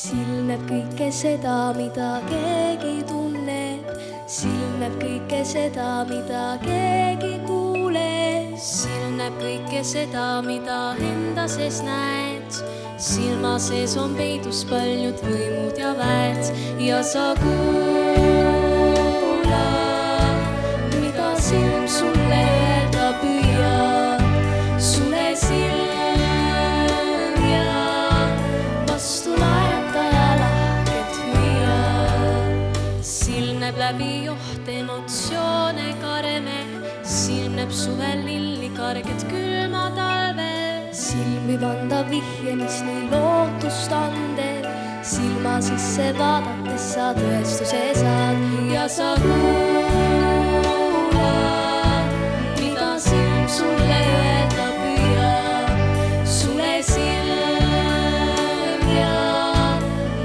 silmneb kõike seda, mida keegi tunneb, silmneb kõike seda, mida keegi kuuleb, silmneb kõike seda, mida enda sees näed. Silma sees on peidus paljud võimud ja väed ja sa kuula, mida silm sulle öelda püüab. Sulle silm ja vastu naerata ja lahkelt hüüab. Silmneb läbi joht emotsioone kareme, silmneb suvel lilli karget külma talvel. Silm võib anda vihje, mis nii lootust andeb, silma sisse vaadates sa tõestuse saad ja sa kuula, mida silm sulle öelda püüab. Sulle silm ja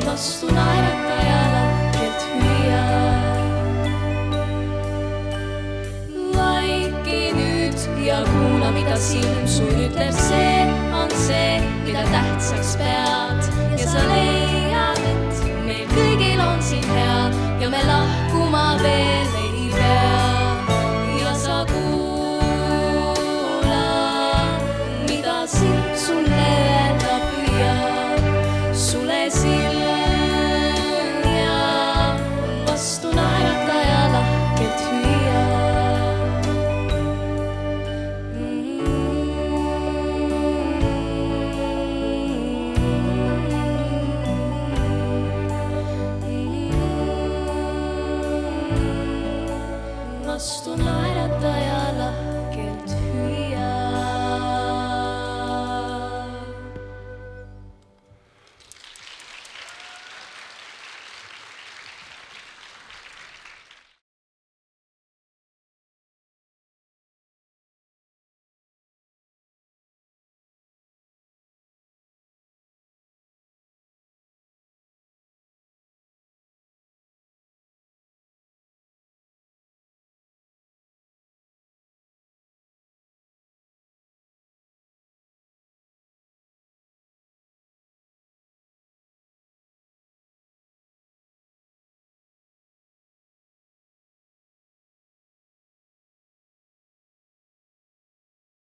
vastu naerata ja lahkelt hüüab. Vaiki nüüd ja kuula, mida silm sul ütleb, see on see, mida tähtsaks pead ja sa leiad, et meil kõigil on siin hea ja me lahkuma veel ei pea. Ja sa kuula, mida silm sulle öelda püüab. Sulle silm ja vastu naerata ja lahkelt hüüab. Vastu naerata ja lahkelt hüüab.